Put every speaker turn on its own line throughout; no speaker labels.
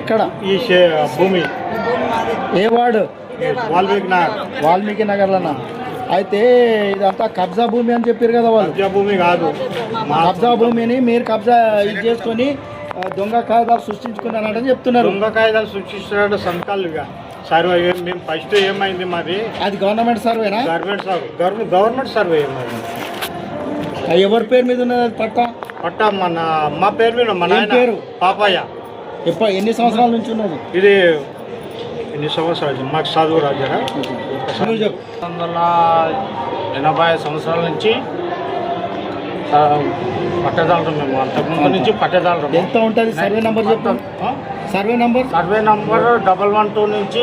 ఎక్కడ
ఈ భూమి
ఏ వార్డు?
వాల్మీకి
నగర్లోనా? అయితే ఇదంతా కబ్జా భూమి అని చెప్పారు కదా వాళ్ళు.
కబ్జా భూమి కాదు,
కబ్జా భూమిని మీరు కబ్జా ఇది చేసుకొని దొంగ కాయిదాలు సృష్టించుకున్నారని చెప్తున్నారు.
దొంగ కాయిదాలు సృష్టిస్తున్నాడు సంతకాలుగా. సర్వే మేము ఫస్ట్ ఏమైంది మరి,
అది గవర్నమెంట్ సర్వేనా?
Government survey.
ఎవరి పేరు మీద ఉన్నది
పట్ట మా పేరు మీద, మా నాయన
పేరు
పాపయ్య.
ఎన్ని సంవత్సరాల నుంచి ఉన్నది
ఇది? ఎన్ని సంవత్సరాలు మాకు చదువు రాజారా? 1980 సంవత్సరాల నుంచి పట్టేదారు మేము. అంతకుముందు నుంచి పట్టేదారు.
ఎంత ఉంటుంది సర్వే నెంబర్ చెప్తాం? సర్వే నంబర్
112 నుంచి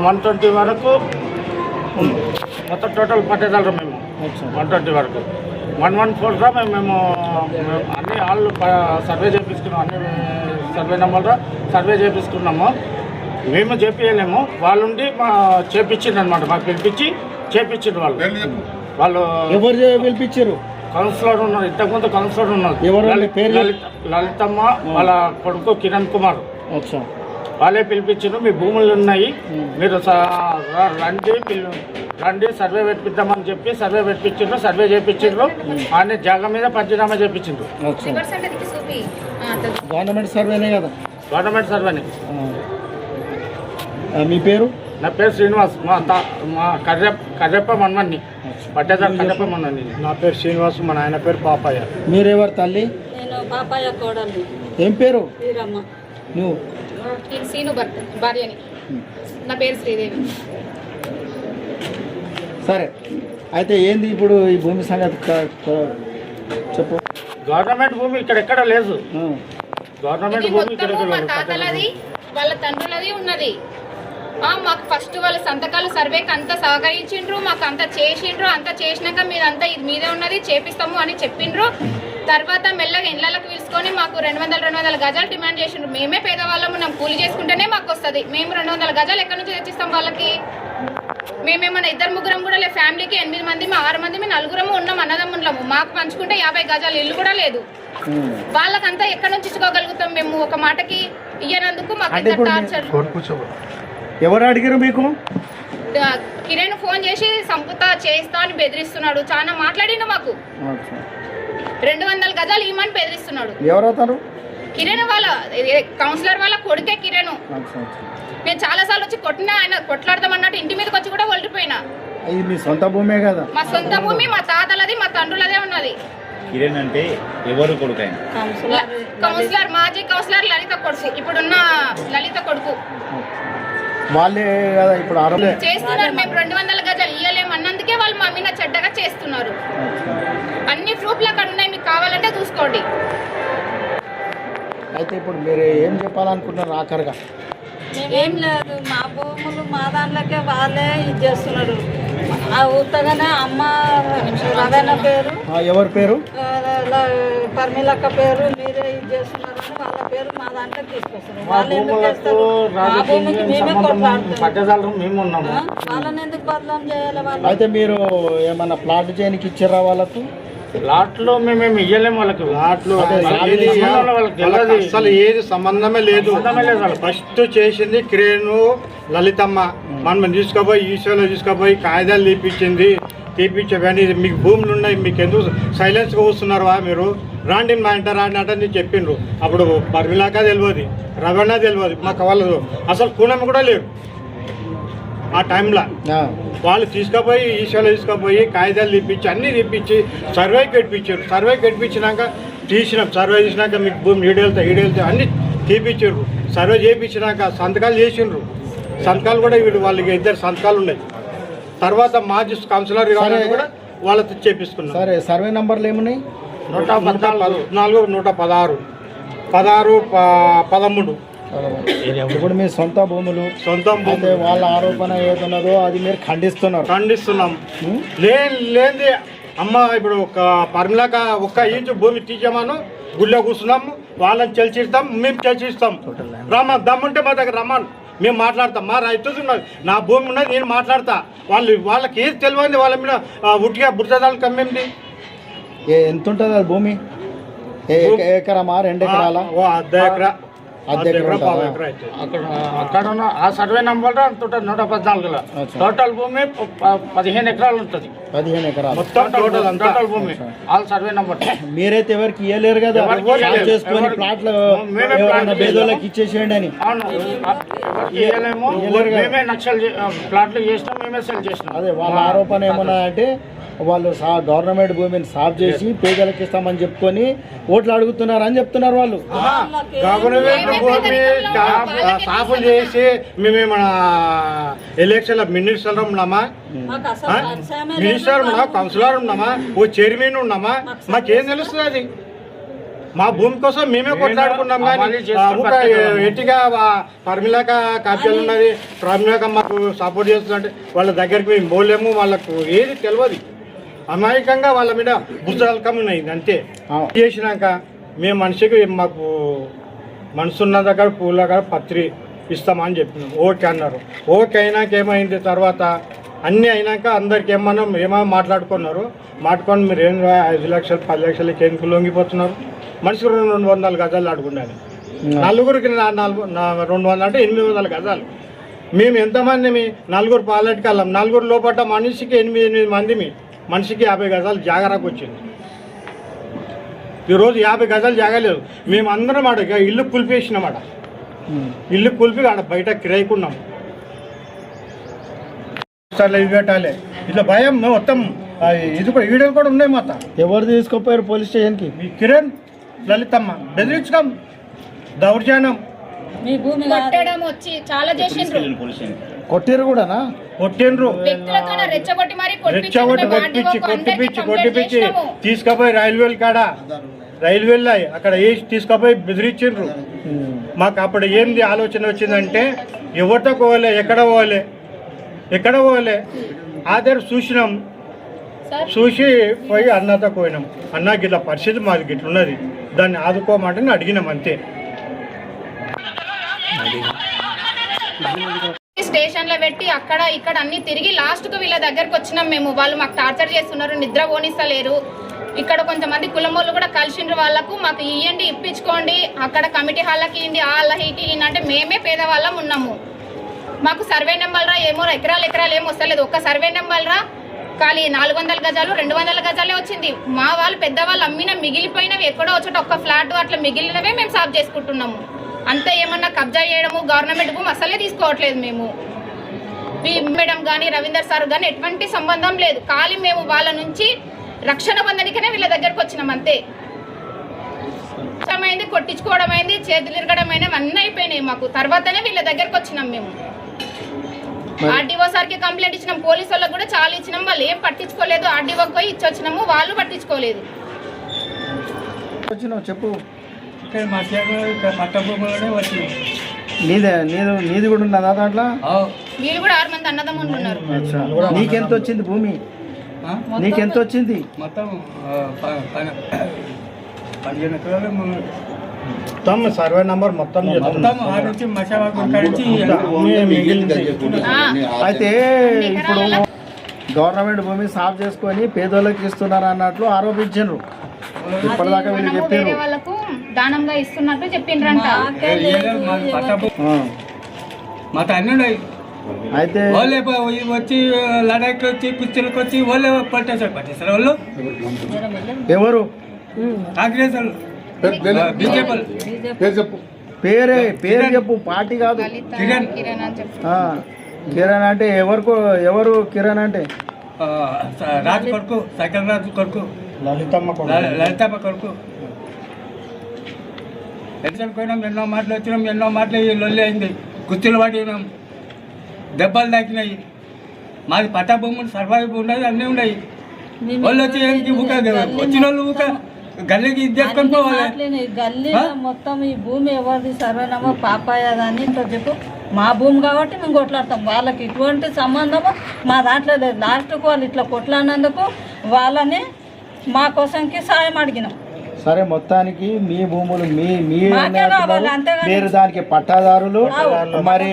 120 వరకు మొత్తం టోటల్ పట్టేదారు మేము. 120 వరకు 114లో మేము అన్ని వాళ్ళు సర్వే చేయించుకున్నాం. అన్ని సర్వే నెంబర్లో సర్వే చేయించుకున్నాము. మేము చేపించలేము, వాళ్ళుండి చేపించిండ్రు అనమాట. మాకు పిలిపించి చేపించిండ్రు వాళ్ళు.
ఎవరు పిలిపించారు?
కౌన్సిలర్ ఉన్నారు, ఇంతకుముందు కౌన్సిలర్ ఉన్నారు. లలితమ్మ వాళ్ళ కొడుకు కిరణ్ కుమార్. వాళ్ళే పిలిపించారు. మీ భూములు ఉన్నాయి, మీరు రండి సర్వే పెట్టిద్దామని చెప్పి సర్వే పెట్టించిండ్రు. సర్వే చేయించిండ్రు. ఆయన జాగా మీద పంచనామా చేయించిండ్రు.
గవర్నమెంట్ సర్వేనే కదా?
గవర్నమెంట్ సర్వేనే.
మీ పేరు?
నా పేరు శ్రీనివాస్. మా కర్రెప్ప మన్మన్ని, పట్టేదారు కర్రెప్ప మన్మన్ని. నా పేరు శ్రీనివాస్, మా నాయన పేరు పాపయ్య.
మీరెవరు తల్లి?
నేను పాపయ్య కోడలు.
ఏం పేరు?
శ్రీరమ్మ.
నువ్వు?
నేను సీను భార్యని. నా పేరు శ్రీదేవి.
సరే, అయితే ఏంది ఇప్పుడు ఈ భూమి సంగతి చెప్పు.
గవర్నమెంట్ భూమి ఇక్కడ ఎక్కడ లేదు. గవర్నమెంట్ భూమి ఇక్కడ
వాళ్ళ తండ్రులది ఉన్నది. మాకు ఫస్ట్ వాళ్ళ సంతకాలు సర్వేకి అంతా సహకరించిండ్రు, మాకు అంతా చేసిండ్రు. అంతా చేసినాక మీదంతా ఇది మీదే ఉన్నది చేపిస్తాము అని చెప్పిండ్రు. తర్వాత మెల్లగా ఇళ్ళకి పిలుచుకొని మాకు 200 గజాలు డిమాండ్ చేసిండ్రు. మేమే పేదవాళ్ళము, మనం కూలి చేసుకుంటేనే మాకు వస్తుంది. మేము 200 గజాలు ఎక్కడి నుంచి తెచ్చిస్తాం వాళ్ళకి? మేమేమన్నా 2-3 కూడా లేదు. ఫ్యామిలీకి 8 మంది, 6 మంది, మేము 4 ఉన్నాం, అన్నదమ్ములము. మాకు పంచుకుంటే 50 గజాలు ఇల్లు కూడా లేదు. వాళ్ళకంతా ఎక్కడి నుంచి ఇచ్చుకోగలుగుతాం మేము? ఒక మాటకి ఇయ్యనందుకు మాకు టార్చర్.
ఎవరు అడిగారు మీకు?
కిరణ్ ఫోన్ చేసి సంపుతా చేస్తా అని బెదిరిస్తున్నాడు. చాలా మాట్లాడిండు. మాకు 200 గజాలు ఇవ్వమని బెదిరిస్తున్నాడు.
ఎవరవుతారు?
కిరణ్ వాళ్ళ కౌన్సిలర్ వాళ్ళ కొడుకే కిరణ్. నేను చాలా సార్లు వచ్చి కొట్టినా, ఆయన కొట్లాడదామన్నట్టు ఇంటి మీదకి వచ్చి కూడా ఒలిపోయినా.
ఇది మీ సొంత భూమే కదా?
మా సొంత భూమి, మా తాతలది, మా తండ్రులదే ఉన్నది.
కిరణ్ అంటే ఎవరు కొడుకు?
కౌన్సిలర్, మాజీ కౌన్సిలర్ లలిత కొడుకు, ఇప్పుడున్న లలిత కొడుకు.
వాళ్ళే కదా ఇప్పుడు
చేస్తున్నారు. మేము 200 గజాలు ఇయ్యలేము అన్నందుకే వాళ్ళు మా మీద చెడ్డగా చేస్తున్నారు. అన్ని ప్రూఫ్లు అక్కడ ఉన్నాయి, మీకు కావాలంటే చూసుకోండి.
అయితే ఇప్పుడు మీరు ఏం చెప్పాలనుకుంటున్నారు ఆఖరిగా?
ఏం లేదు, మా భూములు మా దాంట్లోకే వాళ్ళే ఇది చేస్తున్నారు. ఉత్తగానే అమ్మ రవణ పేరు,
ఎవరి పేరు?
పర్మిలక్క పేరు మీరే ఇది చేస్తున్నారు అని వాళ్ళ పేరు మా దాంట్లో తీసుకొస్తున్నారు. వాళ్ళు ఎందుకు చేస్తారు? మా భూమికి మేమే కొట్లాడుతున్నాం. వాళ్ళని ఎందుకు బదలాం చేయాలి? వాళ్ళు
అయితే మీరు ఏమన్నా ప్లాట్ చేయడానికి ఇచ్చారా వాళ్ళకు?
ప్లాట్లో మేమేమి ఇయ్యలేము వాళ్ళకి. ప్లాట్లు అసలు ఏది సంబంధమే లేదు. ఫస్ట్ చేసింది కిరణ్ లలితమ్మ. మనం తీసుకుపోయి ఈశ్వర్లో తీసుకుపోయి కాయిదాలు తీపిచ్చేవని మీకు భూములు ఉన్నాయి, మీకు ఎందుకు సైలెన్స్గా వస్తున్నారు మీరు? రాండి మా ఇంట రాండి అంటే చెప్పిండ్రు. అప్పుడు పర్మిలాక తెలియదు, రవణ తెలియదు, మాకు వాళ్ళు అసలు కూనమి కూడా లేరు. ఆ టైంలో వాళ్ళు తీసుకుపోయి ఈశ్వర్లో తీసుకుపోయి కాగితాలు తీపిచ్చి అన్నీ తీపిచ్చి సర్వేకి పెట్టించారు. సర్వేకి పెట్టించినాక తీసినాం. సర్వే చేసినాక మీకు భూమి ఈడేళ్తా అన్నీ తీపిచ్చారు. సర్వే చేయించినాక సంతకాలు చేసిండ్రు. సంతకాలు కూడా వాళ్ళకి 2 సంతకాలు ఉన్నాయి. తర్వాత మాజీ కౌన్సిలర్ కూడా వాళ్ళతో చేపించుకున్నాం.
సరే, సర్వే నంబర్లు ఏమున్నాయి?
114, 116, 16, 13.
ఇప్పుడు మీ సొంత భూములు, అయితే వాళ్ళ ఆరోపణ ఏదున్నదో అది మీరు ఖండిస్తున్నాం.
లేని అమ్మ ఇప్పుడు ఒక పర్మిలాక 1 ఇంచు భూమి తీసామను గుళ్ళో కూర్చున్నాము. వాళ్ళని చెల్చిస్తాం, మేము చెల్చిస్తాం. రమ్మని దమ్ముంటే మా దగ్గర రమ్మని మేము మాట్లాడతాం. మా రైతులు ఉన్నది, నా భూమి ఉన్నది, నేను మాట్లాడతా. వాళ్ళకి ఏది తెలియదు. వాళ్ళ మీద ఉట్టిగా బుర్జదాలు కమ్మేంది.
ఎంత ఉంటుంది అది భూమి? ఎకరమా 2 ఎకరాల?
1/2 ఎకరా.
అద్దె ఎకరం
పావు
ఉంటుందా?
ఎకరా అవుతుంది.
అక్కడ ఉన్న ఆ సర్వే నంబర్ 114లో
అచ్చా.
టోటల్ భూమి 15 ఎకరాలు ఉంటుంది.
15 ఎకరాలు
మొత్తం టోటల్ అంతా
టోటల్ భూమి ఆల్ సర్వే నంబర్.
మీరైతే ఎవరికి ఇవ్వలేరు కదా,
ఎవరికి
సాగు
ఇవ్వలేదు.
చేసుకొని ప్లాట్లు
మేమే
ఎవరైనా
ప్లాట్లు
పేదోళ్ళకి ఇచ్చేసేయండి అని.
అవును ఇవ్వలేము. మేమే నక్షలు ప్లాట్లు చేసినాం, మేమే సెల్ చేసినాం.
అదే వాళ్ళ ఆరోపణ ఏమన్నా అంటే వాళ్ళు గవర్నమెంట్ భూమిని సాఫ్ చేసి పేదలకు ఇస్తామని చెప్పుకొని ఓట్లు అడుగుతున్నారు అని చెప్తున్నారు వాళ్ళు.
గవర్నమెంట్ భూమి సాఫ్ చేసి మేమేమన్నా ఎలక్షన్ల మినిస్టర్ ఉన్నామా,
మాకు అసలు పరిచయమే లేదు.
మినిస్టర్ ఉన్నామా, కౌన్సిలర్ ఉన్నామా, ఓ చైర్మన్ ఉన్నామా, మాకేం తెలుస్తుంది అది? మా భూమి కోసం మేమే కొట్లాడుకున్నాం. కానీ ఎట్టిగా పర్మిలాక కాపీలు ఉన్నది, పర్మిలాక మాకు సపోర్ట్ చేస్తుందంటే వాళ్ళ దగ్గరికి మేము పోలేము, వాళ్ళకు ఏది తెలియదు. అమాయకంగా వాళ్ళ మీద బుద్ధల్కం ఉన్నాయి అంతే. చేసినాక మేము మనిషికి మాకు మనసున్న దగ్గర పూల దగ్గర పత్రి ఇస్తామని చెప్పినాం. ఓకే అన్నారు. ఓకే అయినాక ఏమైంది, తర్వాత అన్నీ అయినాక అందరికి ఏమో మాట్లాడుకున్నారు. మాట్లాడుకొని మీరు ఏం 5 లక్షలు 10 లక్షలకి ఎందుకు లొంగిపోతున్నారు? మనిషికి 200 గజాలు అడుగుండాలి. నలుగురికి 200 అంటే 800 గజాలు. మేము ఎంతమంది నలుగురు పాలెట్కి వెళ్ళాం. నలుగురు లోపల మనిషికి 8 మంది, మనిషికి 50 గజాలు జాగరాకు వచ్చింది. ఈరోజు 50 గజాలు జాగలేదు. మేము అందరం ఆడ ఇల్లు కులిపేసినామాట. ఇల్లు కులిపి ఆడ బయట కిరాయికున్నాం. ఇవి పెట్టాలి ఇట్లా భయం మొత్తం. ఇది కూడా వీడియోలు కూడా ఉన్నాయి. మొత్తం
ఎవరు తీసుకుపోయారు పోలీస్ స్టేషన్కి?
మీ కిరణ్ లలితమ్మ బెదిరించడం, దౌర్జన్యం,
మీ భూమి
కొట్టడం వచ్చి చాలా చేసిండ్రు.
కొట్టిరు కూడానా?
కొట్టిండ్రు.
వ్యక్తులతో రెచ్చగొట్టి మరి
కొట్టిపిచ్చి తీసుకుపోయి రైల్వేలు కాడ రైల్వేలో అక్కడ వేసి తీసుకుపోయి బెదిరించిండ్రు. మాకు అప్పుడు ఏంది ఆలోచన వచ్చిందంటే ఎవరితో పోవాలి, ఎక్కడ పోవాలి ఆధార చూసినాం. చూసి పోయి అన్నతో పోయినాం. అన్నకి ఇట్లా పరిస్థితి మాది గిట్లున్నది, దాన్ని ఆదుకోమంటే అడిగినాం అంతే.
స్టేషన్ లో పెట్టి అక్కడ ఇక్కడ అన్ని తిరిగి లాస్ట్ కు వీళ్ళ దగ్గరకు వచ్చినాం మేము. వాళ్ళు మాకు టార్చర్ చేస్తున్నారు, నిద్ర పోనిస్తలేరు. ఇక్కడ కొంతమంది కులమోళ్ళు కూడా కలిసిండ్రు. వాళ్ళకు మాకు ఇవ్వండి, ఇప్పించుకోండి, అక్కడ కమిటీ హాల్కి ఇవ్వండి, ఆ హాల్కి ఇవ్వండి అంటే మేమే పేదవాళ్ళం ఉన్నాము. మాకు సర్వే నెంబర్ రా ఏమో ఎకరాలు ఏమో వస్తలేదు. ఒక్క సర్వే నెంబర్ రా ఖాళీ 400 గజాలు 200 గజాలే వచ్చింది. మా వాళ్ళు పెద్దవాళ్ళు అమ్మిన మిగిలిపోయినవి ఎక్కడో వచ్చేట ఒక్క ఫ్లాట్ అట్లా మిగిలినవే మేము సాఫ్ చేసుకుంటున్నాము. అంతే. ఏమన్నా కబ్జా చేయడము గవర్నమెంట్ భూమి అసలే తీసుకోవట్లేదు మేము. మేడం కానీ రవీందర్ సార్ కానీ ఎటువంటి సంబంధం లేదు. ఖాళీ మేము వాళ్ళ నుంచి రక్షణ పొందడానికనే వీళ్ళ దగ్గరకు వచ్చినాం అంతే. అయింది, కొట్టించుకోవడం అయింది, చేతులు ఇరగడం అయినా అన్నీ అయిపోయినాయి మాకు. తర్వాతనే వీళ్ళ దగ్గరకు వచ్చినాం మేము. ఆర్డీఓ సార్కి కంప్లైంట్ ఇచ్చినాం, పోలీసు వాళ్ళకి కూడా చాలా ఇచ్చినాం. వాళ్ళు ఏం పట్టించుకోలేదు. ఆర్డీఓకి పోయి ఇచ్చొచ్చినాము, వాళ్ళు పట్టించుకోలేదు.
చెప్పు. నీది కూడా ఉన్నదా దాంట్లో?
వీళ్ళు కూడా 6 మంది అన్నదమ్ములు ఉన్నారు.
నీకెంత వచ్చింది భూమి? నీకెంత వచ్చింది?
మొత్తం
15 ఎకరాలు మొత్తం సర్వే నంబర్ మొత్తం
అయితే ఇప్పుడు గవర్నమెంట్ భూమి సాఫ్ చేసుకొని పేదోళ్ళకి ఇస్తున్నారు అన్నట్లు ఆరోపించారు. ఇప్పటిదాకా వీళ్ళు చెప్పారు
వాళ్ళకు దానంగా ఇస్తున్నట్టు చెప్పిండ్రంట.
అయితే
వచ్చి లడాక్ వచ్చి కుర్చీలకు వచ్చి వాళ్ళే పట్టేశారు వాళ్ళు.
ఎవరు?
కాంగ్రెస్ వాళ్ళు.
పేరు చెప్పు, పార్టీ కాదు.
కిరణ్ అని చెప్పి.
కిరణ్ అంటే ఎవరు కిరణ్ అంటే?
రాజు కొడుకు, సైకిల్ రాజు కొడుకు, లలితమ్మ కొడుకు. ఎట్లా పోయినాం, ఎన్నో మాటలు వచ్చినాం, ఎన్నో మాటలు లొల్లి అయింది, కుర్చీలు పడినాం, దెబ్బలు తాకినాయి. మాది పట్టా భూములు సర్వైవ్ ఉన్నాయి, అన్నీ ఉన్నాయి. వాళ్ళు వచ్చి వచ్చిన వాళ్ళు ఊక గల్లీకి ఇది చేసుకొని పోవాలి.
గల్లీలో మొత్తం ఈ భూమి ఎవరిది సర్వేనమో పాపాయదని చెప్పు. మా భూమి కాబట్టి మేము కొట్లాడతాం. వాళ్ళకి ఇటువంటి సంబంధము మా దాంట్లో లేదు. లాస్ట్కు వాళ్ళు ఇట్లా కొట్లాడినందుకు వాళ్ళని మా కోసంకి సాయం అడిగినాం.
సరే మొత్తానికి మీ భూములు మీ
మాకే కావాలి, అంతేగాని-
మీరు దానికి పట్టాదారులు,
అవు.
మరి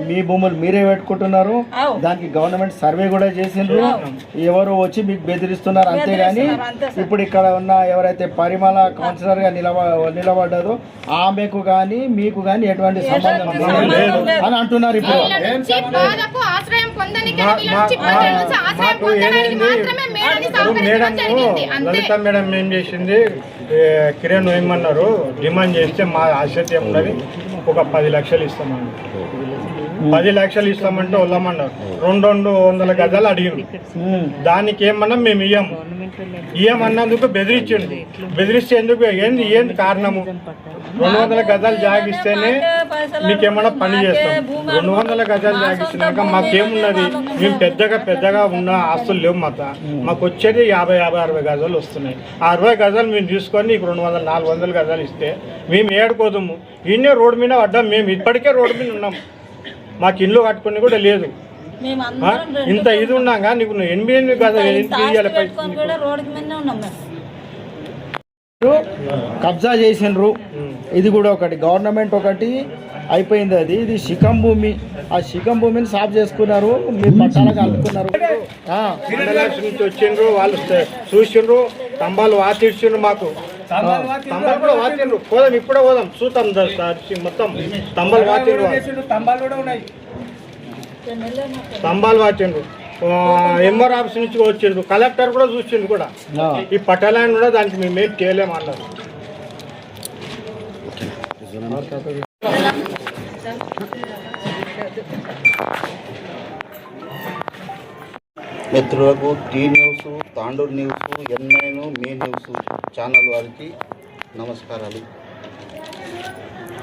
మీ భూములు మీరే పెట్టుకుంటున్నారు,
అవు.
దానికి గవర్నమెంట్ సర్వే కూడా చేసిండ్రు, ఎవరు వచ్చి మీకు బెదిరిస్తున్నారు, అంతేగాని
అంతే సార్.
ఇప్పుడు ఇక్కడ ఉన్న ఎవరైతే పరిమళ కౌన్సిలర్ గా నిలబడ్డదో ఆమెకు కానీ మీకు కానీ ఎటువంటి సంబంధం లేదు అని అంటున్నారు. ఇప్పుడు
వీళ్ళ నుంచి బాధకు ఆశ్రయం పొందడానికి వీళ్ళ నుంచి ప్రజల నుంచి ఆశ్రయం పొందడానికి మాత్రమే మేడని సహకరించడం జరిగింది. అంతే.
లలిత మేడం ఏం చేసింది, కిరణ్ ఏమన్నారు, డిమాండ్ చేస్తే మా ఆశయం ఉన్నది ఒక 10 లక్షలు ఇస్తామన్నారు. 10 లక్షలు ఇస్తామంటే వదలమన్నారు. 200 గజాలు అడిగింది. దానికి ఏమన్నా మేము ఇయ్యమన్నందుకు బెదిరించండి. బెదిరిస్తే ఎందుకు, ఏంది కారణము? 200 గజాలు జాగిస్తేనే మీకేమన్నా పని చేస్తాం. 200 గజాలు జాగిస్తున్నాక మాకేమున్నది? మేము పెద్దగా ఉన్న ఆస్తులు లేవు. మాకు వచ్చేది 50-60 గజాలు వస్తున్నాయి. ఆ 60 గజాలు మేము తీసుకొని నీకు 200-400 గజాలు ఇస్తే మేము ఏడుకోదాము. ఇన్నే రోడ్డు మీద పడ్డాం. మేము ఇప్పటికే రోడ్డు మీద ఉన్నాం. మాకు ఇల్లు కట్టుకుని కూడా లేదు. ఇంత ఇది ఉన్నాగా నీకు 8 గజాలు ఇయ్యాలి పైసలు.
రోడ్డు మీద ఉన్నాం మేము.
కబ్జా చేసిండ్రు. ఇది కూడా ఒకటి గవర్నమెంట్ ఒకటి అయిపోయింది. ఇది శిఖం భూమి. ఆ శిఖం భూమిని సాఫ్ చేసుకున్నారు, మీరు పట్టాలకు అల్లుకున్నారు.
మండలాక్ష నుంచి వచ్చిండ్రు, వాళ్ళు చూసిండ్రు, స్తంభాలు వాతిడ్చిండ్రు. మాకు స్తంభాలు కూడా వాతిండ్రు. పోదాం, ఇప్పుడే పోదాం, చూద్దాం సార్. మొత్తం స్తంభాలు వాతిండ్రు, స్తంభాలు వాచిండ్రు. ఎంఆర్ ఆఫీస్ నుంచి వచ్చిండ్రు, కలెక్టర్ కూడా చూసిండు కూడా. ఈ పట్టాలని కూడా దానికి మేమేం చేయలేమన్నారు.
మిత్రులకు టీ న్యూస్, తాండూరు న్యూస్, ఎన్ఐను, మీ న్యూస్ ఛానల్ వారికి నమస్కారాలు.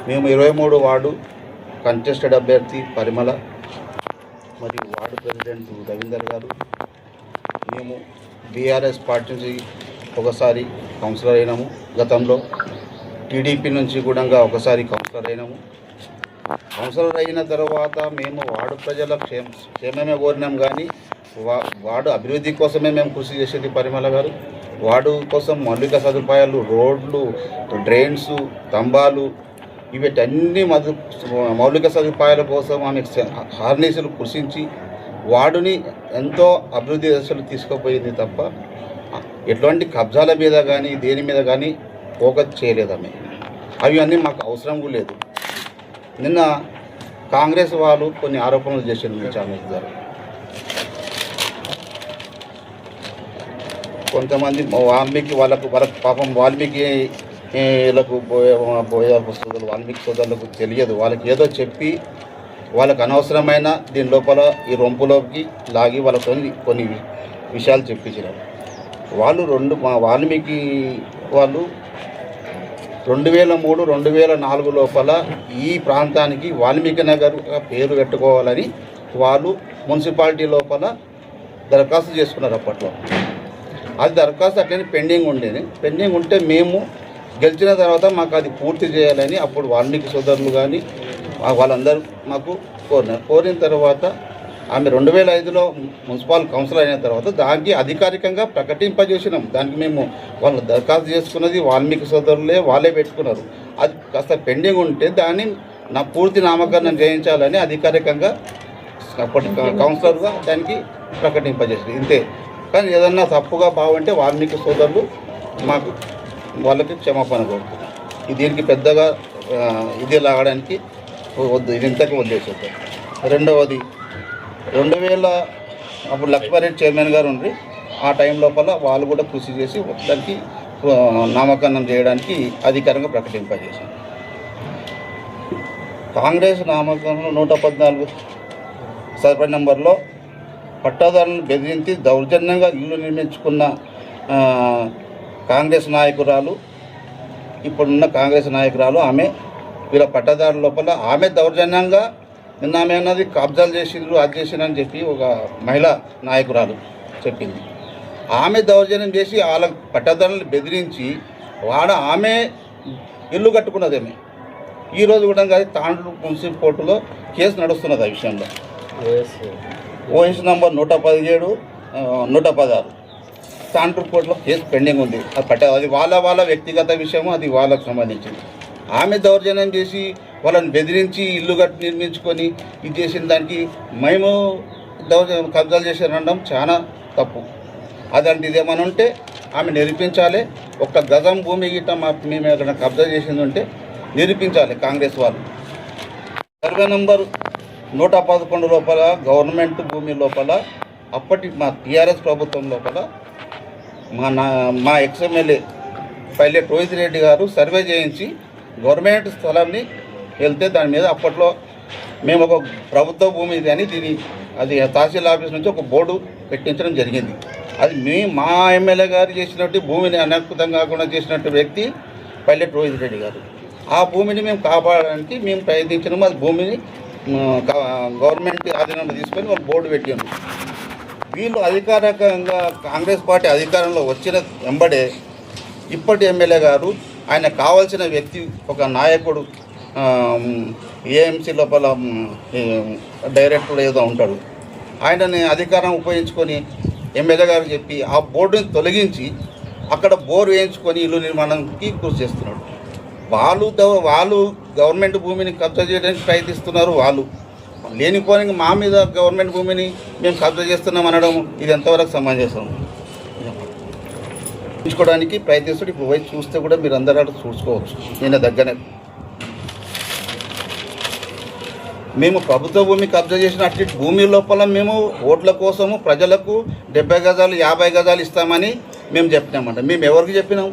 మేము 23 వార్డు కంటెస్టెడ్ అభ్యర్థి పరిమళ మరియు వార్డు ప్రెసిడెంట్ రవీందర్ గారు. మేము బీఆర్ఎస్ పార్టీ నుంచి ఒకసారి కౌన్సిలర్ అయినాము. గతంలో టీడీపీ నుంచి కూడా ఒకసారి కౌన్సిలర్ అయినాము. కౌన్సిలర్ అయిన తర్వాత మేము వార్డు ప్రజల క్షేమమే కోరినాం, కానీ వార్డు అభివృద్ధి కోసమే మేము కృషి చేసేది పరిమళ గారు. వార్డు కోసం మౌలిక సదుపాయాలు, రోడ్లు, డ్రైన్స్, స్తంభాలు, వీటన్ని మౌలిక సదుపాయాల కోసం ఆమె హార్నేసులు కృషించి వార్డుని ఎంతో అభివృద్ధి దశలు తీసుకుపోయింది తప్ప ఎటువంటి కబ్జాల మీద కానీ దేని మీద కానీ ఫోకస్ చేయలేదమ్మే. అవి అన్నీ మాకు అవసరం కూడా లేదు. నిన్న కాంగ్రెస్ వాళ్ళు కొన్ని ఆరోపణలు చేశారు. చాలా కొంతమంది వాల్మీకి వాళ్ళకు పాపం వాల్మీకి సోదరులు వాల్మీకి సోదరులకు తెలియదు. వాళ్ళకి ఏదో చెప్పి వాళ్ళకు అనవసరమైన దీని లోపల ఈ రొంపులోకి లాగి వాళ్ళతో కొన్ని విషయాలు చెప్పించారు. వాళ్ళు వాల్మీకి వాళ్ళు 2003-2004 లోపల ఈ ప్రాంతానికి వాల్మీకి నగర్ పేరు పెట్టుకోవాలని వాళ్ళు మున్సిపాలిటీ లోపల దరఖాస్తు చేసుకున్నారు. అప్పట్లో అది దరఖాస్తు అట్లనే పెండింగ్ ఉంటే మేము గెలిచిన తర్వాత మాకు అది పూర్తి చేయాలని అప్పుడు వాల్మీకి సోదరులు కానీ వాళ్ళందరూ మాకు కోరిన తర్వాత ఆమె 2005లో మున్సిపల్ కౌన్సిల్ అయిన తర్వాత దానికి అధికారికంగా ప్రకటింపజేసినాం. దానికి మేము వాళ్ళు దరఖాస్తు చేసుకున్నది వాల్మీకి సోదరులే, వాళ్ళే పెట్టుకున్నారు. అది కాస్త పెండింగ్ ఉంటే దాన్ని పూర్తి నామకరణం చేయించాలని అధికారికంగా అప్పటి కౌన్సిలర్గా దానికి ప్రకటింపజేసింది. ఇంతే. కానీ ఏదన్నా తప్పుగా బాగుంటే వాల్మీకి సోదరులు మాకు వాళ్ళకి క్షమాపణ కోరుతున్నాం. దీనికి పెద్దగా ఇది లాగడానికి వద్దు, ఇది ఇంతకు వదిలేసేద్దాం. రెండవది 2000 అప్పుడు లక్ష్మారెడ్డి చైర్మన్ గారు ఉండి ఆ టైం లోపల వాళ్ళు కూడా కృషి చేసి దానికి నామకరణం చేయడానికి అధికారంగా ప్రకటింపజేశారు. కాంగ్రెస్ నామకరణం 114 సర్వే నెంబర్లో పట్టాదారులను బెదిరించి దౌర్జన్యంగా ఇల్లు నిర్మించుకున్న కాంగ్రెస్ నాయకురాలు, ఇప్పుడున్న కాంగ్రెస్ నాయకురాలు ఆమె వీళ్ళ పట్టాదారుల లోపల ఆమె దౌర్జన్యంగా నిన్న ఆమె అన్నది కబ్జాలు చేసిండ్రు, అది చేసిందని చెప్పి ఒక మహిళా నాయకురాలు చెప్పింది. ఆమె దౌర్జన్యం చేసి వాళ్ళ పట్టాదారులను బెదిరించి ఆమె ఇల్లు కట్టుకున్నదేమే. ఈరోజు కూడా తాండూరు మున్సిపల్ కోర్టులో కేసు నడుస్తున్నది ఆ విషయంలో. OS number 117, 116. తాండ్రు కోర్టులో కేసు పెండింగ్ ఉంది. అది వాళ్ళ వ్యక్తిగత విషయము, అది వాళ్ళకు సంబంధించింది. ఆమె దౌర్జన్యం చేసి వాళ్ళని బెదిరించి ఇల్లు కట్టి నిర్మించుకొని ఇది చేసిన దానికి మేము కబ్జాలు చేశారనడం చాలా తప్పు. అదంటిది ఏమైనా ఉంటే ఆమె నిరూపించాలి. ఒక్క గజం భూమి గిట్ట మేము ఎక్కడ కబ్జా చేసింది ఉంటే నిరూపించాలి కాంగ్రెస్ వాళ్ళు. సర్వే నంబర్ 111 లోపల గవర్నమెంట్ భూమి లోపల అప్పటి మా టీఆర్ఎస్ ప్రభుత్వం లోపల మా ఎక్స్ఎమ్మెల్యే పైలట్ రోహిత్ రెడ్డి గారు సర్వే చేయించి గవర్నమెంట్ స్థలాన్ని వెళ్తే దాని మీద అప్పట్లో మేము ఒక ప్రభుత్వ భూమి ఇది అని అది తహసీల్ ఆఫీస్ నుంచి ఒక బోర్డు పెట్టించడం జరిగింది. అది మా ఎమ్మెల్యే గారు చేసినట్టు భూమిని అనర్పితం కాకుండా చేసినట్టు వ్యక్తి పైలట్ రోహిత్ రెడ్డి గారు. ఆ భూమిని మేము కాపాడడానికి మేము ప్రయత్నించినాము. అది భూమిని గవర్నమెంట్ ఆధీనంలో తీసుకొని వాళ్ళు బోర్డు పెట్టింది. వీళ్ళు అధికారికంగా కాంగ్రెస్ పార్టీ అధికారంలో వచ్చిన వెంబడే ఇప్పటి ఎమ్మెల్యే గారు ఆయన కావాల్సిన వ్యక్తి ఒక నాయకుడు ఏఎంసీ లోపల డైరెక్టర్ ఏదో ఉంటాడు, ఆయనని అధికారం ఉపయోగించుకొని ఎమ్మెల్యే గారు చెప్పి ఆ బోర్డుని తొలగించి అక్కడ బోర్ వేయించుకొని ఇల్లు నిర్మాణానికి కృషి చేస్తున్నాడు. వాళ్ళు గవర్నమెంట్ భూమిని కబ్జా చేయడానికి ప్రయత్నిస్తున్నారు. వాళ్ళు లేనిపోని మా మీద గవర్నమెంట్ భూమిని మేము కబ్జా చేస్తున్నాం అనడం ఇది ఎంతవరకు సమంజసం చూసుకోవడానికి ప్రయత్నిస్తాడు. ఇప్పుడు పోయి చూస్తే కూడా మీరు అందరూ చూసుకోవచ్చు. నేను దగ్గరనే మేము ప్రభుత్వ భూమి కబ్జా చేసిన అట్టి భూమి లోపల మేము ఓట్ల కోసము ప్రజలకు 70 గజాలు 50 గజాలు ఇస్తామని మేము చెప్పినామంట. మేము ఎవరికి చెప్పినాం?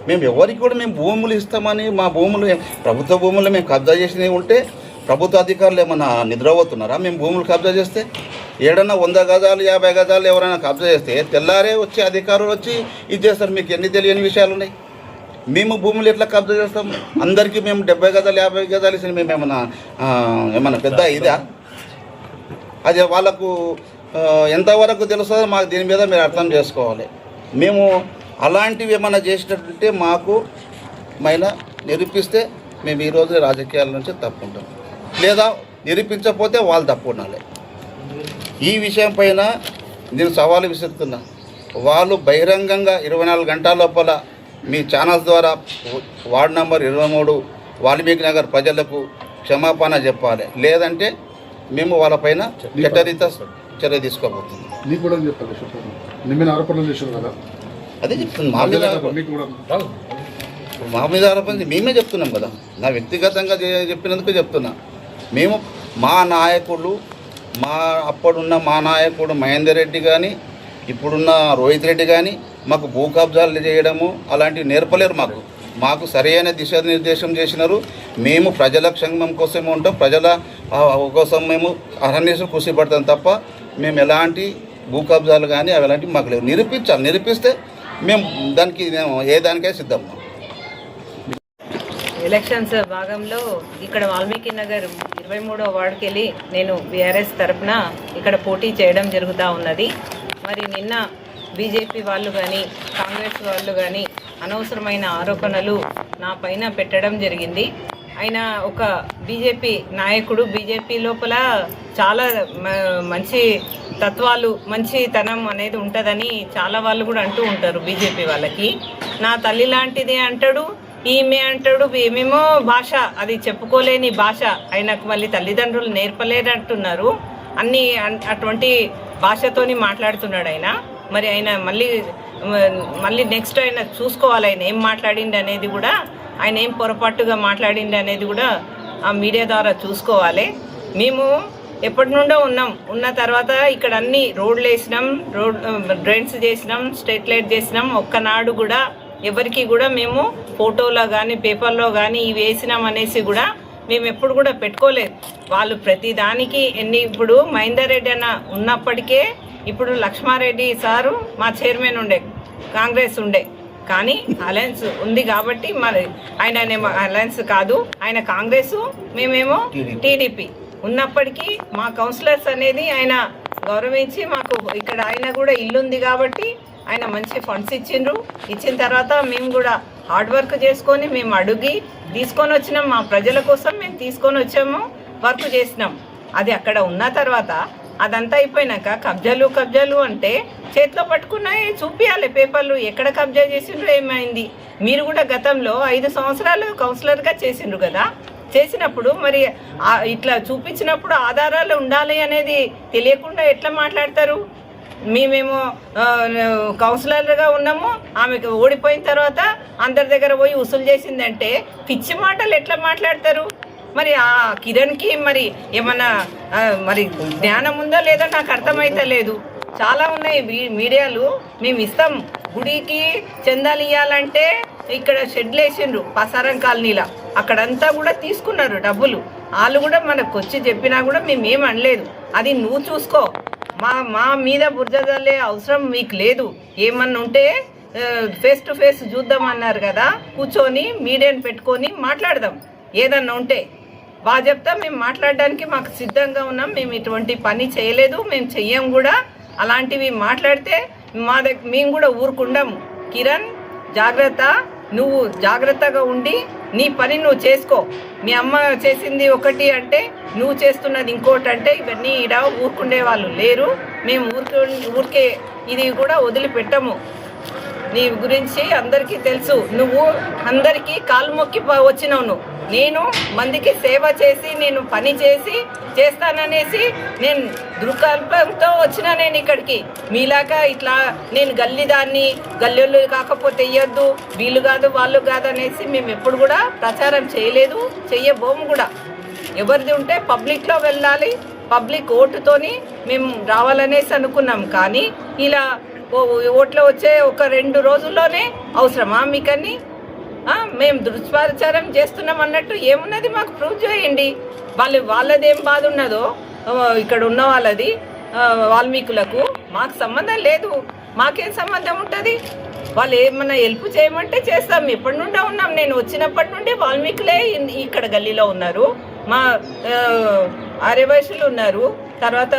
మేము ఎవరికి కూడా మేము భూములు ఇస్తామని మా భూములు ప్రభుత్వ భూములు మేము కబ్జా చేసినవి ఉంటే ప్రభుత్వ అధికారులు ఏమన్నా నిద్రపోతున్నారా? మేము భూములు కబ్జా చేస్తే ఏడన్నా 100 గజాలు 50 గజాలు ఎవరైనా కబ్జా చేస్తే తెల్లారే వచ్చి అధికారులు వచ్చి ఇది చేస్తారు. మీకు ఎన్ని తెలియని విషయాలు ఉన్నాయి. మేము భూములు ఎట్లా కబ్జా చేస్తాం? అందరికీ మేము 70 గజాలు 50 గజాలు ఇచ్చిన మేము ఏమన్నా పెద్ద ఇదా? అది వాళ్ళకు ఎంతవరకు తెలుస్తుందో మాకు దీని మీద మీరు అర్థం చేసుకోవాలి. మేము అలాంటివి ఏమైనా చేసినట్టుంటే మాకు నిరూపిస్తే మేము ఈరోజు రాజకీయాల నుంచి తప్పుకుంటాం, లేదా నిరూపించకపోతే వాళ్ళు తప్పు ఉండాలి. ఈ విషయం పైన నేను సవాలు విసురుతున్నా. వాళ్ళు బహిరంగంగా 24 గంటల లోపల మీ ఛానల్స్ ద్వారా వార్డు నంబర్ 23 వాల్మీకి నగర్ ప్రజలకు క్షమాపణ చెప్పాలి, లేదంటే మేము వాళ్ళపైన చట్టరీత చర్య తీసుకోబోతున్నాం. అదే చెప్తున్నాం. మా మీద ఆరోపణ మేమే చెప్తున్నాం కదా. నా వ్యక్తిగతంగా చెప్పినందుకు చెప్తున్నా. మేము మా నాయకులు అప్పుడున్న మా నాయకుడు మహేందర్ రెడ్డి కానీ ఇప్పుడున్న రోహిత్ రెడ్డి కానీ మాకు భూ కబ్జాలు చేయడము అలాంటివి నేర్పలేరు. మాకు సరైన దిశానిర్దేశం చేసినారు. మేము ప్రజల క్షేమం కోసమే ఉంటాం, ప్రజల కోసం మేము అహర్నిశలు కృషి పడతాం తప్ప మేము ఎలాంటి భూ కబ్జాలు కానీ అవి ఎలాంటివి మాకు లేవు. నిరూపిస్తే మేము ఏ దానికై సిద్ధం.
ఎలక్షన్స్ భాగంలో ఇక్కడ వాల్మీకి నగర్ 23వ వార్డుకి వెళ్ళి నేను బీఆర్ఎస్ తరఫున ఇక్కడ పోటీ చేయడం జరుగుతూ ఉన్నది. మరి నిన్న బీజేపీ వాళ్ళు కానీ కాంగ్రెస్ వాళ్ళు కానీ అనవసరమైన ఆరోపణలు నా పైన పెట్టడం జరిగింది. ఆయన ఒక బీజేపీ నాయకుడు, బీజేపీ లోపల చాలా మంచి తత్వాలు మంచితనం అనేది ఉంటుందని చాలా వాళ్ళు కూడా అంటూ ఉంటారు. బీజేపీ వాళ్ళకి నా తల్లి లాంటిది అంటాడు, ఈమె అంటాడు, ఏమేమో భాష, అది చెప్పుకోలేని భాష. ఆయనకు మళ్ళీ తల్లిదండ్రులు నేర్పలేదంటున్నారు. అన్నీ అటువంటి భాషతోని మాట్లాడుతున్నాడు ఆయన. మరి ఆయన మళ్ళీ నెక్స్ట్ ఆయన చూసుకోవాలి, ఆయన ఏం మాట్లాడింది అనేది కూడా, ఆయన ఏం పొరపాటుగా మాట్లాడింది అనేది కూడా ఆ మీడియా ద్వారా చూసుకోవాలి. మేము ఎప్పటి నుండో ఉన్న తర్వాత ఇక్కడ అన్ని రోడ్లు వేసినాం, డ్రైన్స్ చేసినాం, స్ట్రీట్ లైట్ చేసినాం. ఒక్కనాడు కూడా ఎవరికి కూడా మేము ఫోటోలో కానీ పేపర్లో కానీ ఇవి వేసినాం అనేసి కూడా మేము ఎప్పుడు కూడా పెట్టుకోలేదు. వాళ్ళు ప్రతి దానికి ఇప్పుడు మహేందర్ రెడ్డి అన్న ఉన్నప్పటికే ఇప్పుడు లక్ష్మారెడ్డి సారు మా చైర్మన్ ఉండే, కాంగ్రెస్ ఉండే, కానీ అలయన్స్ ఉంది కాబట్టి మరి ఆయన అలయన్స్ కాదు, ఆయన కాంగ్రెస్, మేమేమో టీడీపీ. ఉన్నప్పటికీ మా కౌన్సిలర్స్ అనేది ఆయన గౌరవించి మాకు ఇక్కడ ఆయన కూడా ఇల్లు ఉంది కాబట్టి ఆయన మంచి ఫండ్స్ ఇచ్చిన తర్వాత మేము కూడా హార్డ్ వర్క్ చేసుకొని మేము అడిగి తీసుకొని వచ్చినాం. మా ప్రజల కోసం మేము తీసుకొని వచ్చాము, వర్క్ చేసినాం. అది అక్కడ ఉన్న తర్వాత అదంతా అయిపోయినాక కబ్జాలు అంటే చేతిలో పట్టుకున్నాయి చూపించాలి పేపర్లు ఎక్కడ కబ్జా చేసిండ్రు ఏమైంది. మీరు కూడా గతంలో 5 సంవత్సరాలు కౌన్సిలర్గా చేసిండ్రు కదా, చేసినప్పుడు మరి ఇట్లా చూపించినప్పుడు ఆధారాలు ఉండాలి అనేది తెలియకుండా ఎట్లా మాట్లాడతారు? మేమేమో కౌన్సిలర్గా ఉన్నాము, ఆమెకు ఓడిపోయిన తర్వాత అందరి దగ్గర పోయి వసూలు చేసిందంటే పిచ్చి మాటలు ఎట్లా మాట్లాడతారు? మరి ఆ కిరణ్కి మరి ఏమన్నా మరి జ్ఞానం ఉందో లేదో నాకు అర్థమైతే లేదు. చాలా ఉన్నాయి మీడియాలు, మేము ఇస్తాం గుడికి చందాలు ఇవ్వాలంటే ఇక్కడ షెడ్లు వేసిండ్రు పసారం కాలనీలో, అక్కడంతా కూడా తీసుకున్నారు డబ్బులు. వాళ్ళు కూడా మనకు వచ్చి చెప్పినా కూడా మేమేం అనలేదు. అది నువ్వు చూసుకో, మా మీద బుర్జదల్లే అవసరం మీకు లేదు. ఏమన్నా ఉంటే ఫేస్ టు ఫేస్ చూద్దామన్నారు కదా, కూర్చొని మీడియాని పెట్టుకొని మాట్లాడదాం. ఏదన్నా ఉంటే బాగా చెప్తా, మేము మాట్లాడడానికి మాకు సిద్ధంగా ఉన్నాం. మేము ఇటువంటి పని చేయలేదు, మేము చెయ్యం కూడా. అలాంటివి మాట్లాడితే మేము కూడా ఊరుకుండాము. కిరణ్ జాగ్రత్త, నువ్వు జాగ్రత్తగా ఉండి నీ పని నువ్వు చేసుకో. మీ అమ్మ చేసింది ఒకటి అంటే నువ్వు చేస్తున్నది ఇంకోటి అంటే ఇవన్నీ ఈడ ఊరుకుండే వాళ్ళు లేరు. మేము ఊరికే ఇది కూడా వదిలిపెట్టము. నీ గురించి అందరికీ తెలుసు, నువ్వు అందరికీ కాలు మొక్కి వచ్చినావు. నువ్వు నేను మందికి సేవ చేసి నేను పని చేస్తాననేసి నేను దృక్పథంతో వచ్చినా నేను ఇక్కడికి. మీలాగా ఇట్లా నేను గల్లీదాన్ని, గల్లీలు కాకపోతే ఇయ్యొద్దు, వీళ్ళు కాదు వాళ్ళు కాదు అనేసి మేము ఎప్పుడు కూడా ప్రచారం చేయలేదు, చెయ్యబోము కూడా. ఎవరిది ఉంటే పబ్లిక్లో వెళ్ళాలి, పబ్లిక్ ఓటుతోని మేము రావాలనేసి అనుకున్నాం. కానీ ఇలా ఓట్లు వచ్చే ఒక 2 రోజుల్లోనే అవసరమా మీకని? మేము దుష్ప్రచారం చేస్తున్నాం అన్నట్టు ఏమున్నది మాకు ప్రూవ్ చేయండి. వాళ్ళదేం బాధ ఉన్నదో ఇక్కడ ఉన్న వాళ్ళది వాల్మీకులకు మాకు సంబంధం లేదు. మాకేం సంబంధం ఉంటుంది? వాళ్ళు ఏమన్నా హెల్ప్ చేయమంటే చేస్తాం. ఎప్పటి నుండి ఉన్నాం, నేను వచ్చినప్పటి నుండి వాల్మీకులే ఇక్కడ గల్లీలో ఉన్నారు. మా ఆర్యవైశ్యులు ఉన్నారు, తర్వాత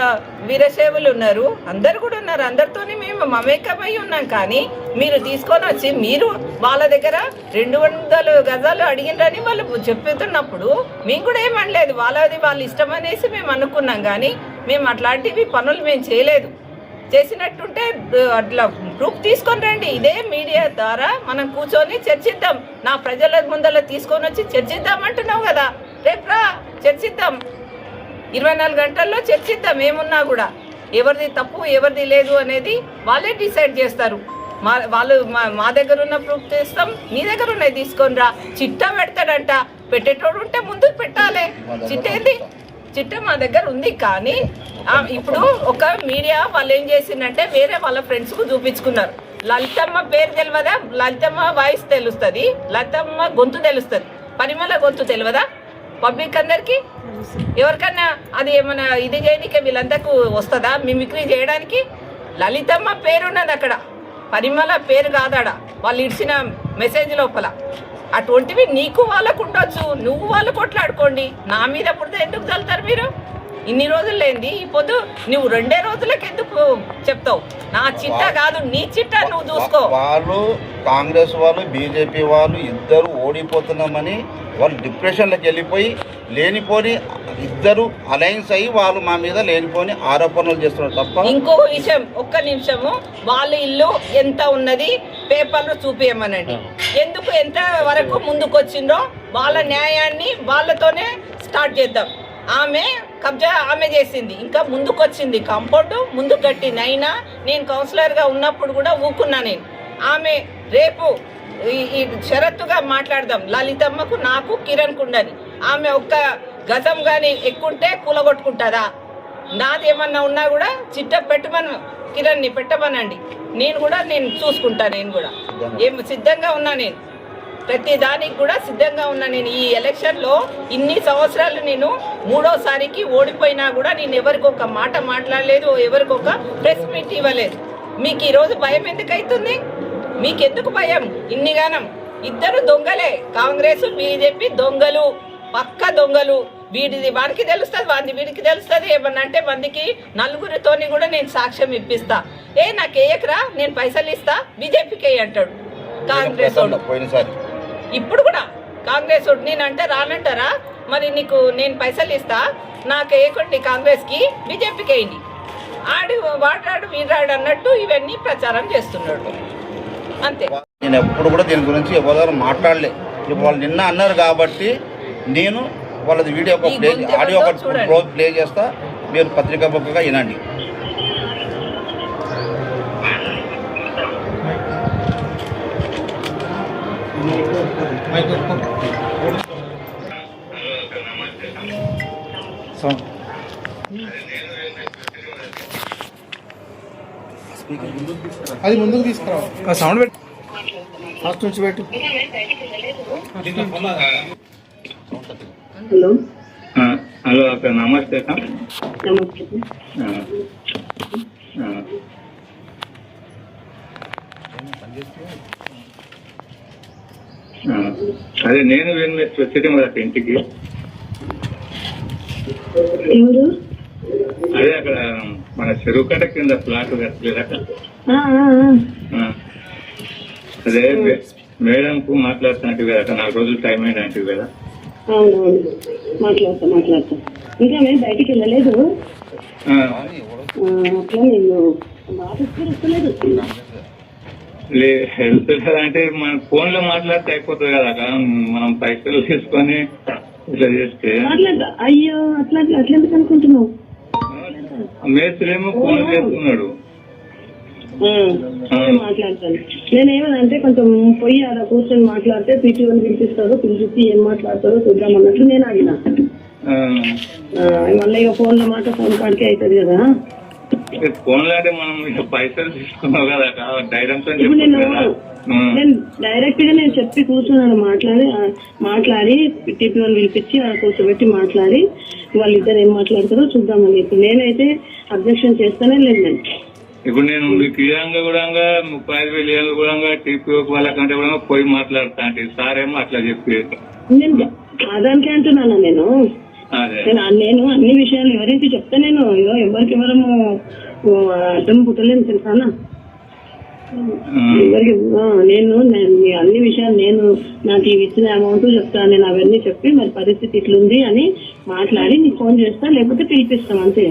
వీరశైవులు ఉన్నారు, అందరు కూడా ఉన్నారు. అందరితోని మేము మమేకమై ఉన్నాం. కానీ మీరు తీసుకొని వచ్చి మీరు వాళ్ళ దగ్గర 200 గజాలు అడిగినని వాళ్ళు చెప్తున్నప్పుడు మేము కూడా ఏమనలేదు. వాళ్ళది వాళ్ళ ఇష్టం అనేసి మేము అనుకున్నాం. కానీ మేము అట్లాంటివి పనులు మేము చేయలేదు. చేసినట్టుంటే అట్లా ప్రూఫ్ తీసుకొని రండి. ఇదే మీడియా ద్వారా మనం కూర్చొని చర్చిద్దాం. నా ప్రజల ముందర తీసుకొని వచ్చి చర్చిద్దాం అంటున్నావు కదా, రేపు రా చర్చిద్దాం. 24 గంటల్లో చర్చిద్దాం. ఏమున్నా కూడా ఎవరిది తప్పు ఎవరిది లేదు అనేది వాళ్ళే డిసైడ్ చేస్తారు. మా దగ్గర ఉన్న ప్రూఫ్ చేస్తాం, నీ దగ్గర ఉన్నాయి తీసుకొని రా. చిట్టా పెడతాడంట, పెట్టేటోడు ఉంటే ముందుకు పెట్టాలి. చిట్టేంది? చిట్ట మా దగ్గర ఉంది. కానీ ఇప్పుడు ఒక మీడియా వాళ్ళు ఏం చేసిందంటే వేరే వాళ్ళ ఫ్రెండ్స్కు చూపించుకున్నారు. లలితమ్మ పేరు తెలియదా? లలితమ్మ వాయిస్ తెలుస్తుంది, లలితమ్మ గొంతు తెలుస్తుంది, పరిమళ గొంతు తెలియదా పబ్లిక్ అందరికీ? ఎవరికన్నా అది ఏమైనా ఇది చేయడానికి వీళ్ళందరికీ వస్తుందా మిమిక్రీ చేయడానికి? లలితమ్మ పేరున్నది అక్కడ, పరిమళ పేరు కాదాడ వాళ్ళు ఇచ్చిన మెసేజ్ లోపల. అటువంటివి నీకు వాళ్ళకు ఉండొచ్చు, నువ్వు వాళ్ళు కొట్లాడుకోండి. నా మీద పుడితే ఎందుకు చల్లుతారు మీరు? ఇన్ని రోజులు లేనిది ఈ పొద్దు నువ్వు 2 రోజులకి ఎందుకు చెప్తావు? నా చిట్ట కాదు, నీ చిట్ట నువ్వు చూసుకో.
వాళ్ళు కాంగ్రెస్ వాళ్ళు బీజేపీ వాళ్ళు ఇద్దరు ఓడిపోతున్నామని వాళ్ళు డిప్రెషన్లోకి వెళ్ళిపోయి లేనిపోని ఇద్దరు అలయన్స్ అయ్యి వాళ్ళు మా మీద లేనిపోని ఆరోపణలు చేస్తున్నారు తప్ప.
ఇంకో విషయం, ఒక్క నిమిషము, వాళ్ళ ఇల్లు ఎంత ఉన్నది పేపర్లు చూపించమనండి. ఎందుకు ఎంత వరకు ముందుకు వచ్చిందో వాళ్ళ న్యాయాన్ని వాళ్ళతోనే స్టార్ట్ చేద్దాం. ఆమె కబ్జా ఆమె చేసింది, ఇంకా ముందుకు వచ్చింది, కాంపౌండ్ ముందుకు కట్టింది. అయినా నేను కౌన్సిలర్గా ఉన్నప్పుడు కూడా ఊకున్నా నేను. ఆమె రేపు ఈ షరతుగా మాట్లాడదాం, లలితమ్మకు నాకు కిరణ్ కుండని. ఆమె ఒక్క గజం కానీ ఎక్కుంటే కూలగొట్టుకుంటుందా? నాది ఏమన్నా ఉన్నా కూడా చిట్ట పెట్టమను, కిరణ్ని పెట్టమనండి. నేను చూసుకుంటా. నేను కూడా సిద్ధంగా ఉన్నా. నేను ప్రతి దానికి కూడా సిద్ధంగా ఉన్నా. నేను ఈ ఎలక్షన్లో ఇన్ని సంవత్సరాలు నేను 3వసారికి ఓడిపోయినా కూడా నేను ఎవరికి ఒక మాట మాట్లాడలేదు, ఎవరికి ఒక ప్రెస్ మీట్ ఇవ్వలేదు. మీకు ఈరోజు భయం ఎందుకు అవుతుంది? మీకెందుకు భయం ఇన్నిగానం? ఇద్దరు దొంగలే, కాంగ్రెస్ బీజేపీ దొంగలు, పక్క దొంగలు. వాడికి తెలుస్తుంది, వీడికి తెలుస్తుంది. ఏమన్నా అంటే మందికి 4గురితోని కూడా నేను సాక్ష్యం ఇప్పిస్తా. నాకు వేయకరా, నేను పైసలు ఇస్తా, బీజేపీకి అంటాడు కాంగ్రెస్. ఇప్పుడు కూడా కాంగ్రెస్ నేనంటే రానంటారా? మరి నీకు నేను పైసలు ఇస్తా, నాకు వేయకండి కాంగ్రెస్కి, బీజేపీకి వేయండి, వాడాడు వీరాడు అన్నట్టు ఇవన్నీ ప్రచారం చేస్తున్నాడు అంతే.
నేను ఎప్పుడు కూడా దీని గురించి ఎవరు మాట్లాడలే. వాళ్ళు నిన్న అన్నారు కాబట్టి నేను వాళ్ళది వీడియో ఆడియో ఒకటి ప్లే చేస్తా, మీరు పత్రికా పక్కగా వినండి.
అది ముందుకు తీసుకురా, సౌండ్ పెట్టు, ఫస్ట్ నుంచి పెట్టు.
హలో
హలో అక్క, నమస్తే అక్క.
నమస్తే.
అదే నేను వచ్చేది మరి అక్క ఇంటికి.
ఎవరు?
అదే అక్కడ మన చెరువు కట్ట కింద ఫ్లాట్ కట్టలేదక్క. అదే మేడంకు మాట్లాడుతున్నట్టు కదా, 4 రోజులు టైం అయినట్టు కదా.
అవునవును, మాట్లాడతా. ఇంకా మేము బయటికి వెళ్ళలేదు. అట్లా నేను వస్తలేదు.
హెల్త్ అంటే మన ఫోన్ లో మాట్లాడితే అయిపోతుంది కదా అక్క. మనం పైసలు తీసుకొని ఇట్లా చేస్తే
మాట్లాడతా. అయ్యో అట్లా ఎందుకు అనుకుంటున్నావు?
మేస్త్రేమో ఫోన్ చేస్తున్నాడు.
మాట్లాడతాను. నేనేమనంటే కొంచెం పోయి అలా కూర్చొని మాట్లాడితే పీటీఓని పిలిచి ఏం మాట్లాడతారో చూద్దాం అన్నట్లు నేను ఆగిన. మళ్ళీ ఇక ఫోన్ కాడికే అవుతుంది కదా.
ఫోన్ లో అంటే మనం పైసలు తీసుకున్నాం కదా డైరెక్ట్.
ఇప్పుడు నేను డైరెక్ట్ గా నేను చెప్పి కూర్చున్నాను, మాట్లాడి టీపీఓని పిలిపించి కూర్చోబెట్టి మాట్లాడి వాళ్ళిద్దరు ఏం మాట్లాడతారో చూద్దామని. ఇప్పుడు నేనైతే అబ్జెక్షన్ చేస్తానే లేదు. నేను
ఇప్పుడు నేను క్లియర్గా కూడా 35,000 ఏళ్ళు కూడా టీపీఓ వాళ్ళకంటే కూడా పోయి మాట్లాడతా అంటే సార్ ఏమో అట్లా చెప్పి
నేను దానికే అంటున్నాను. నేను అన్ని విషయాలు ఎవరైతే చెప్తా నేను ఎవరికెవరము అర్థం పుట్టలేను తెలుసానా. ఎవరికి నేను అన్ని విషయాలు నాకు ఇవి ఇచ్చిన అమౌంట్ చెప్తాను. నేను అవన్నీ చెప్పి మరి పరిస్థితి ఇట్లుంది అని మాట్లాడి నీకు ఫోన్ చేస్తా, లేకపోతే పిలిపిస్తాం అంతే.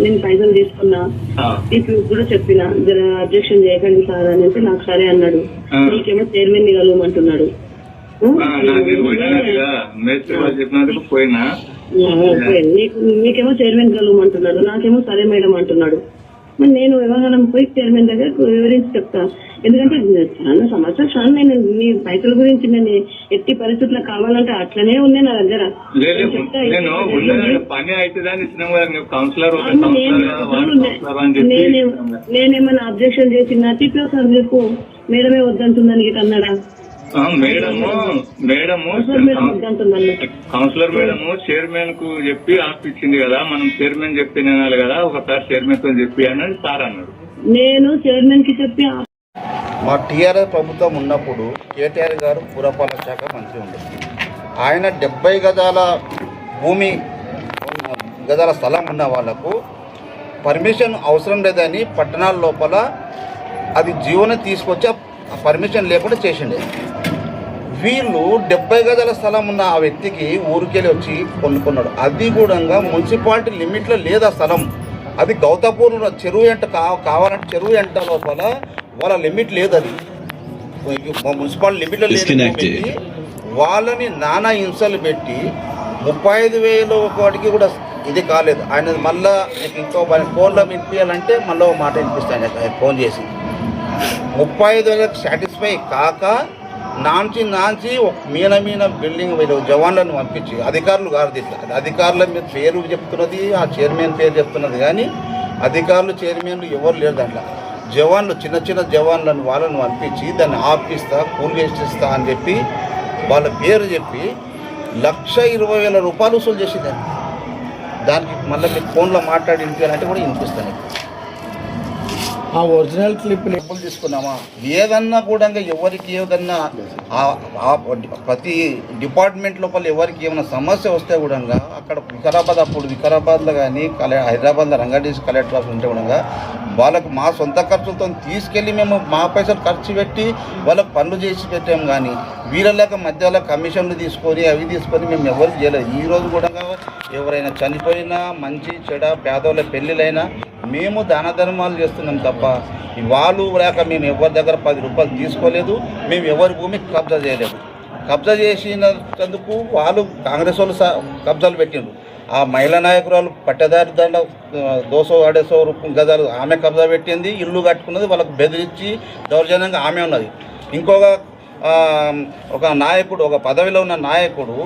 నేను పైసలు తీసుకున్నా, ఇప్పుడు కూడా చెప్పిన అబ్జెక్షన్ చేయకండి సార్ అని అంటే నాకు సరే అన్నాడు. నీకేమో చైర్మన్ ని కలవమంటున్నాడు. నీకేమో చైర్మన్ కలవమంటున్నాడు, నాకేమో సరే మేడం అంటున్నాడు. మరి నేను వ్యవహారం పోయి చైర్మన్ దగ్గర వివరించి చెప్తా. ఎందుకంటే చాలా సంవత్సరాలు నేను మీ పైసల గురించి నేను ఎట్టి పరిస్థితుల్లో కావాలంటే అట్లనే ఉన్నాయి నా దగ్గర. నేనేమన్నా అబ్జెక్షన్ చేసిన టీపీఓ సార్ చెప్పు మేడమే వద్దంటుందని గిట్ అన్నాడా?
మేడము కౌన్సిలర్ మేడము చైర్మన్ కు చెప్పి ఆపిచ్చింది కదా, మనం చైర్మన్ చెప్తే వినాలి కదా, ఒకసారి చైర్మన్ తో చెప్పి అన్నది సార్ అన్నాడు.
నేను చైర్మన్ కి చెప్పి
మా టీఆర్ఎస్ ప్రభుత్వం ఉన్నప్పుడు కేటీఆర్ గారు పురపాలక శాఖ మంత్రి ఉండేది. ఆయన 70 గజాల భూమి గజాల స్థలం ఉన్న వాళ్లకు పర్మిషన్ అవసరం లేదని పట్టణాల లోపల అది జీవోని తీసుకొచ్చి పర్మిషన్ లేకుండా చేసిండే. వీళ్ళు 70 గజాల స్థలం ఉన్న ఆ వ్యక్తికి ఊరికెళ్ళి వచ్చి కొనుక్కున్నాడు. అది కూడా మున్సిపాలిటీ లిమిట్లో లేదు ఆ స్థలం. అది గౌతాపూర్ చెరువు ఎంట కావాలంటే చెరువు ఎంట లోపల వాళ్ళ లిమిట్ లేదు. అది మున్సిపాలిటీ లిమిట్లో లేదు. వాళ్ళని నానా హింసలు పెట్టి 35,000 ఒకటికి కూడా ఇది కాలేదు. ఆయన మళ్ళీ ఇంకో ఫోన్లో వినిపించాలంటే మళ్ళీ ఒక మాట వినిపిస్తాను ఫోన్ చేసి. 35,000 సాటిస్ఫై కాక నాంచి మీన బిల్డింగ్ జవాన్లను పంపించి అధికారులు గారు అధికారుల మీద పేరు చెప్తున్నది, ఆ చైర్మన్ పేరు చెప్తున్నది, కానీ అధికారులు చైర్మన్లు ఎవరు లేరు దాంట్లో. జవాన్లు చిన్న జవాన్లను వాళ్ళను పంపించి దాన్ని ఆపిస్తా కూలిస్తా అని చెప్పి వాళ్ళ పేరు చెప్పి 1,20,000 రూపాయలు వసూలు చేసేదాన్ని. దానికి మళ్ళీ మీరు ఫోన్లో మాట్లాడి వినిపించాలంటే కూడా వినిపిస్తాను.
ఆ ఒరిజినల్ స్లిప్లు
డబ్బులు తీసుకున్నామా ఏదన్నా కూడా ఎవరికి ఏదన్నా ప్రతి డిపార్ట్మెంట్ లోపల ఎవరికి ఏమైనా సమస్య వస్తే కూడా అక్కడ వికారాబాద్లో కానీ హైదరాబాద్లో రంగారెడ్డి కలెక్టర్ ఆఫీస్ ఉంటే కూడా వాళ్ళకు మా సొంత ఖర్చులతో తీసుకెళ్ళి మేము మా పైసలు ఖర్చు పెట్టి వాళ్ళకు పనులు చేసి పెట్టాము. కానీ వీళ్ళలేక మధ్యలో కమిషన్లు తీసుకొని అవి తీసుకొని మేము ఎవరికి చేయలేదు. ఈరోజు కూడా ఎవరైనా చనిపోయినా మంచి చెడ పేదవాళ్ళ పెళ్ళిళ్ళైనా మేము దాన ధర్మాలు చేస్తున్నాం తప్ప వాళ్ళు లేక మేము ఎవరి దగ్గర 10 రూపాయలు తీసుకోలేదు. మేము ఎవరి భూమికి కబ్జా చేయలేదు. కబ్జా చేసినందుకు వాళ్ళు కాంగ్రెస్ వాళ్ళు కబ్జాలు పెట్టిండ్రు. ఆ మహిళా నాయకురాలు పట్టదారి దాంట్లో 200-250 గజాలు ఆమె కబ్జా పెట్టింది, ఇల్లు కట్టుకున్నది, వాళ్ళకు బెదిరించి దౌర్జన్యంగా ఆమె ఉన్నది. ఒక నాయకుడు, ఒక పదవిలో ఉన్న నాయకుడు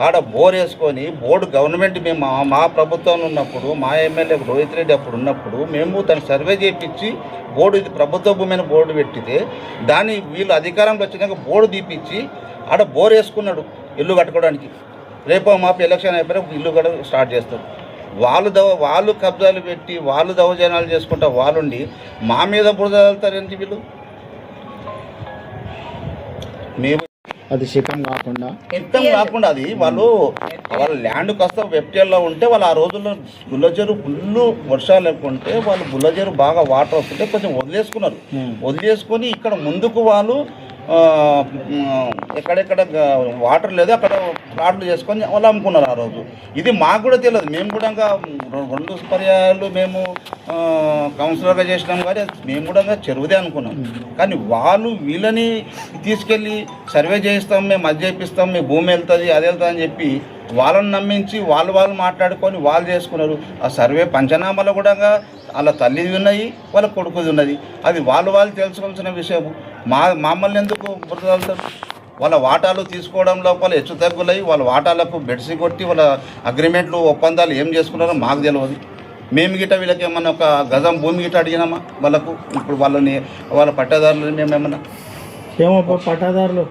ఆడ బోర్ వేసుకొని బోర్డు గవర్నమెంట్ మేము మా ప్రభుత్వంలో ఉన్నప్పుడు మా ఎమ్మెల్యే రోహిత్ రెడ్డి అప్పుడు ఉన్నప్పుడు మేము తను సర్వే చేయించి బోర్డు ఇది ప్రభుత్వ భూమిని బోర్డు పెట్టితే దాన్ని వీళ్ళు అధికారంలో వచ్చినాక బోర్డు తీపిచ్చి ఆడ బోర్ వేసుకున్నాడు ఇల్లు కట్టుకోవడానికి. రేపు మాపు ఎలక్షన్ అయిపోయి ఇల్లు కూడా స్టార్ట్ చేస్తారు. వాళ్ళు కబ్జాలు పెట్టి వాళ్ళు దౌర్జన్యాలు చేసుకుంటా వాళ్ళుండి మా మీద బురద వెళ్తారేంటి వీళ్ళు? మేము
అది శిఖం కాకుండా
అది వాళ్ళ ల్యాండ్ కాస్త వెప్టిఎల్లో ఉంటే వాళ్ళు ఆ రోజుల్లో బుల్లజరు ఫుల్ వర్షాలు లేకుంటే వాళ్ళు బుల్లజరు బాగా వాటర్ వస్తుంటే కొంచెం వదిలేసుకొని ఇక్కడ ముందుకు వాళ్ళు ఎక్కడెక్కడ వాటర్ లేదు అక్కడ ప్లాట్లు చేసుకొని వాళ్ళు అమ్ముకున్నారు ఆ రోజు. ఇది మాకు కూడా తెలియదు. మేము కూడా 2 పర్యాయాలు మేము కౌన్సిలర్గా చేసినాం కానీ మేము కూడా చెరువుదే అనుకున్నాం. కానీ వాళ్ళు వీళ్ళని తీసుకెళ్ళి సర్వే చేయిస్తాం, మేము అది చేపిస్తాం, మీ భూమి వెళ్తుంది అది వెళ్తుంది అని చెప్పి వాళ్ళని నమ్మించి వాళ్ళు మాట్లాడుకొని వాళ్ళు చేసుకున్నారు. ఆ సర్వే పంచనామాలో కూడా వాళ్ళ తల్లిది ఉన్నాయి, వాళ్ళ కొడుకుది ఉన్నది. అది వాళ్ళు తెలుసుకోవాల్సిన విషయం. మమ్మల్ని ఎందుకు బురదలుతారు? వాళ్ళ వాటాలు తీసుకోవడం లోపల హెచ్చు తగ్గులై వాళ్ళ వాటాలకు బెడ్సి కొట్టి వాళ్ళ అగ్రిమెంట్లు ఒప్పందాలు ఏం చేసుకున్నారో మాకు తెలియదు. మేము గిట్ట వీళ్ళకి ఏమన్నా ఒక గజం భూమి గిట్ట అడిగినామా వాళ్ళకు? ఇప్పుడు వాళ్ళ పట్టదారులు మేమేమన్నా
ఏమో పట్టాదారులు